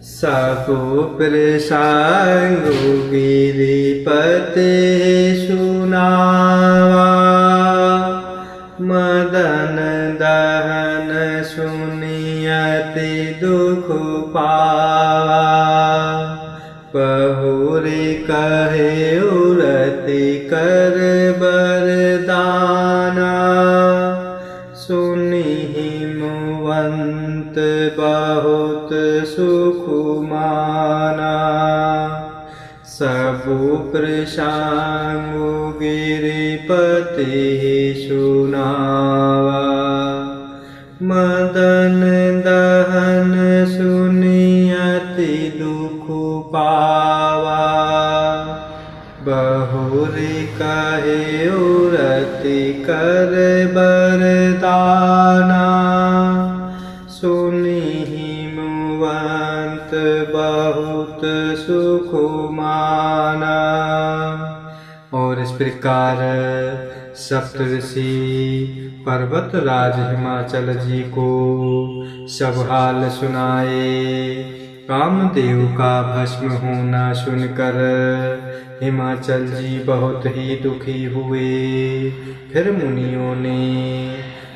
साको प्रसंगु गिरिपते सुनावा, मदन दहन सुनियति दुख पावा। बहुरी कहे उरति कर बरदाना, सुनिहि मुवंत बहुत सुख माना। सबु प्रसंगु गिरिपति सुनावा, मदन दहन सुनियति दुख पावा। बहुरी कहे उरति कर बरदाना, सुनिहि मुवंत बहुत सुख माना। और इस प्रकार सप्तऋषि पर्वतराज हिमाचल जी को सब हाल सुनाए। कामदेव का भस्म होना सुनकर हिमाचल जी बहुत ही दुखी हुए। फिर मुनियों ने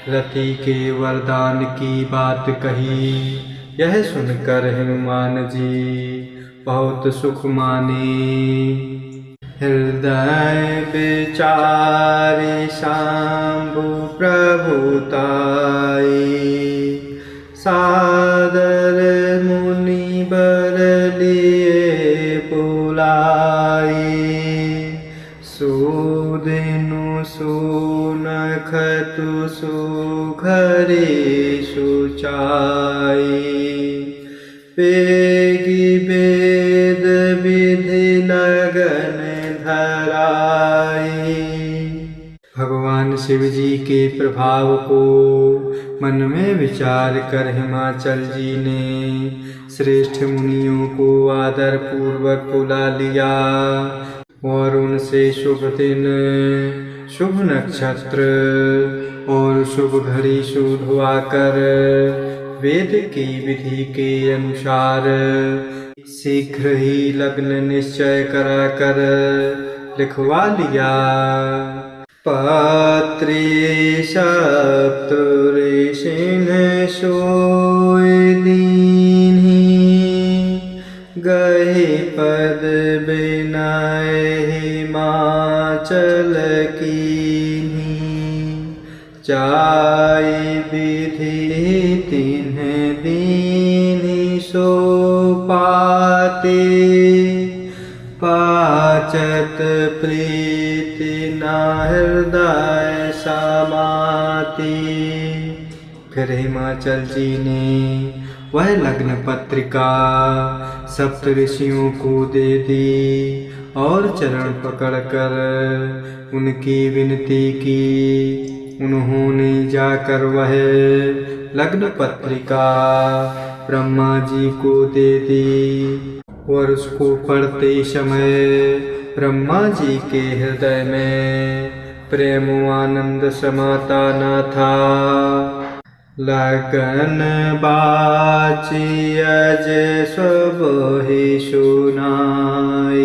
रति के वरदान की बात कही। यह सुनकर हनुमान जी बहुत सुख माने। हृदय विचारि शंभु प्रभुताई, सादर मुनि बर लिए बुलाई। सुदिनु सुनखतु सुघरी सुचाई, पेगी वेद विधि लगन धराई। भगवान शिव जी के प्रभाव को मन में विचार कर हिमाचल जी ने श्रेष्ठ मुनियों को आदर पूर्वक बुला लिया और उनसे शुभ दिन, शुभ नक्षत्र और शुभ घड़ी शुद्धवाकर वेद की विधि के अनुसार शीघ्र ही लग्न निश्चय कराकर लिखवा लिया। पत्रे सप्तऋषिन सोई दीन्हि, गहे पद बिनय हिमाचल कीन्हि। चाइ विधि तिन्ह दीन्हि सो पाते, पाचत प्रीति न हृदय समाती। फिर हिमाचल जी ने वह लग्न पत्रिका सप्तऋषियों को दे दी और चरण पकड़कर उनकी विनती की। उन्होंने जाकर वह लग्न पत्रिका ब्रह्मा जी को दे दी और उसको पढ़ते समय ब्रह्मा जी के हृदय में प्रेम आनंद समाता न था। लगन बाची अज सब ही सुनाई,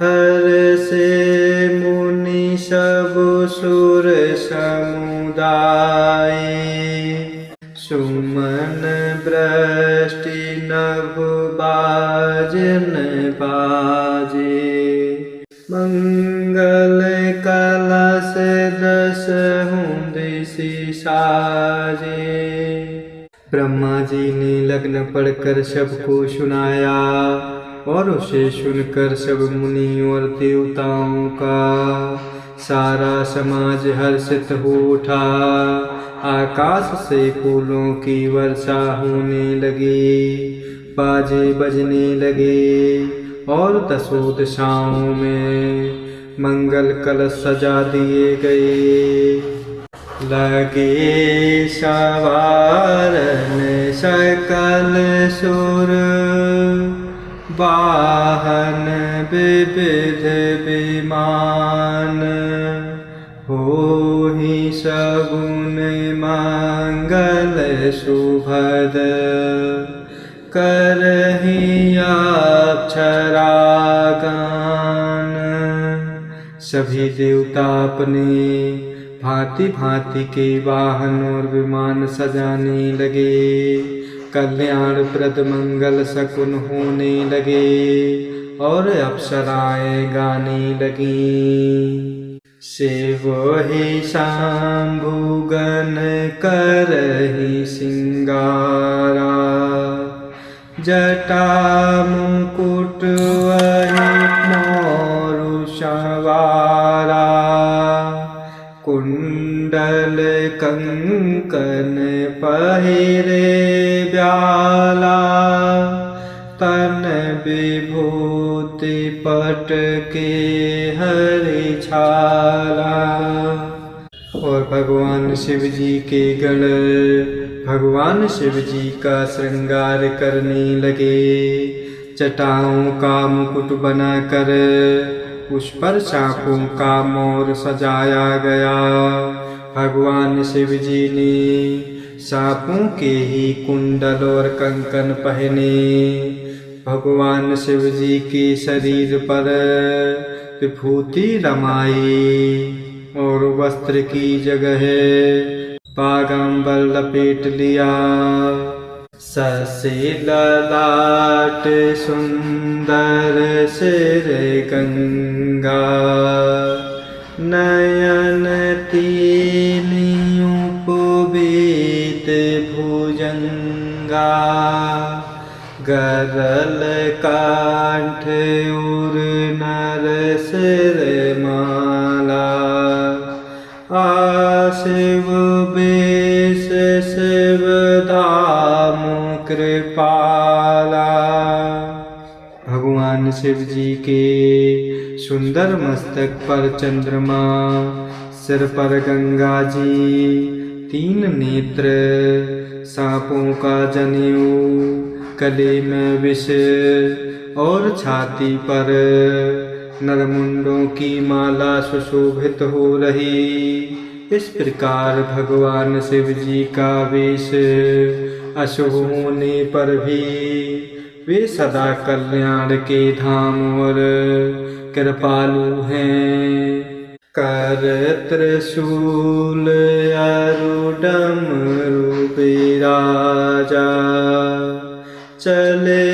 हर से मुनि सब सुर समुदाय। सुमन वृष्टि नभ बाजन बाजे, मंगल कलश दसहु दिशि साजे। ब्रह्मा जी ने लग्न पढ़कर सबको सुनाया और उसे सुनकर सब मुनि और देवताओं का सारा समाज हर्षित हो उठा। आकाश से फूलों की वर्षा होने लगी, बाजे बजने लगे और दसों दिशाओं में मंगल कलश सजा दिए गए। लगे सवारन सकल सुर, वाहन विविध विमान। होहि सगुन मंगल सुभद, करहि अप्सरागान। सभी देवता अपने भांति भांति के वाहन और विमान सजाने लगे। कल्याणप्रद मंगल शकुन होने लगे और अप्सराएं गाने लगीं। सेवहि शंभुगन करहि सिंगारा। जटा मुकुट वहि मोरु संवारा। कुंडल कंकन पहिरे ब्याला। तन विभूति पट के हरि छाला। और भगवान शिव जी के गण भगवान शिव जी का श्रृंगार करने लगे। जटाओं का मुकुट बनाकर उस पर सांपों का मोर सजाया गया। भगवान शिव जी ने सांपों के ही कुंडल और कंकन पहने। भगवान शिव जी के शरीर पर विभूति रमाई और वस्त्र की जगह बागंबर लपेट लिया। ससे ललाट सुंदर सिर गंगा। नयन तीनियों पुबीत भुजंगा। गरल कांठ उर नर सिर माला। आशिव बेश शिव धाम कृपाला। भगवान शिव जी के सुंदर मस्तक पर चंद्रमा, सिर पर गंगा जी, 3 नेत्र, सांपों का जनेऊ, गले में विष और छाती पर नरमुंडों की माला सुशोभित हो रही। इस प्रकार भगवान शिव जी का वेश अशुभ होने पर भी वे सदा कल्याण के धाम और कृपालु हैं। कर त्रिशूल अरुडमरु बिराजा। चले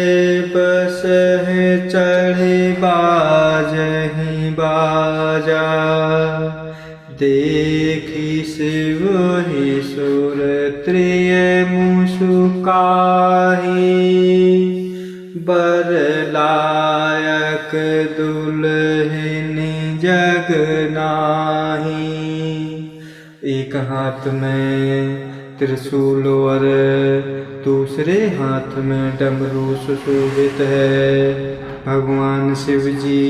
बस है चढ़े बाजहि बाजा। देखी शिव ही सुर त्रिय मुसुकाहि। बर लायक दुल्हनि जग नाही। एक हाथ में त्रिशूल और दूसरे हाथ में डमरू सुशोभित है। भगवान शिव जी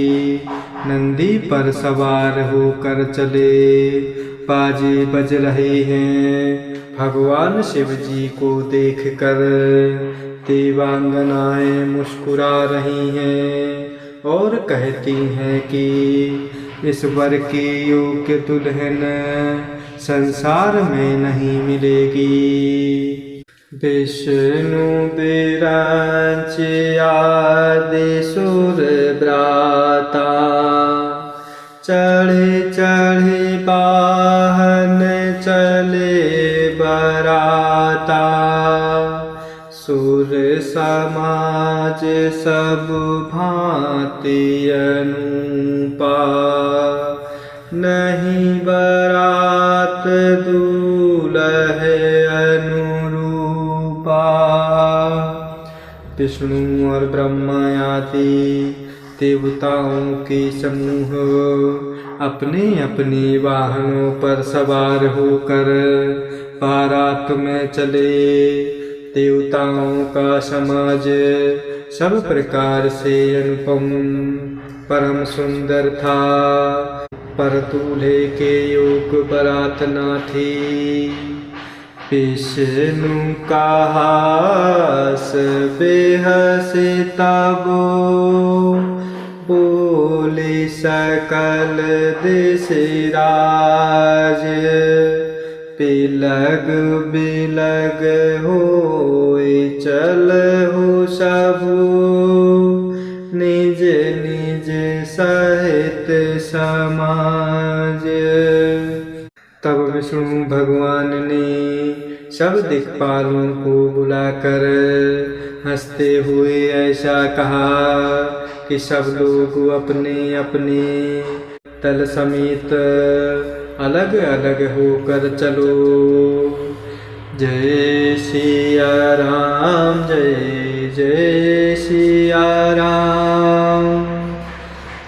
नंदी पर सवार होकर चले। बाजे बज रहे हैं। भगवान शिव जी को देखकर देवांगनाएं मुस्कुरा रही हैं और कहती हैं कि इस वर की योग्य दुल्हन संसार में नहीं मिलेगी। विष्णु बिरांच आदि सुर ब्राता। चढ़े चढ़े वाहन चले बराता। सुर समाज सब भांति अनूपा। नहीं बरात दूल्हे अनुरूपा। विष्णु और ब्रह्मा आदि देवताओं के समूह अपने अपने वाहनों पर सवार होकर बारात में चले। देवताओं का समाज सब प्रकार से अनुपम परम सुंदर था, पर दूल्हे के योग बारात न थी। विष्णु का हास बेहसी तबो। बोले सकल दिशराज। बिलग बिलग होए चल हो सबू निज निज सहित समाज। तब विष्णु भगवान ने सब दिक्पालों को बुलाकर हंसते हुए ऐसा कहा कि सब लोग अपने अपने तल समेत अलग अलग होकर चलो। जय सिया राम, जय जय सिया राम,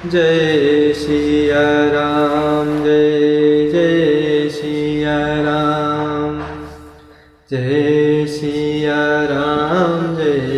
जय सिया राम, जय जय सिया राम, जय सिया राम, जय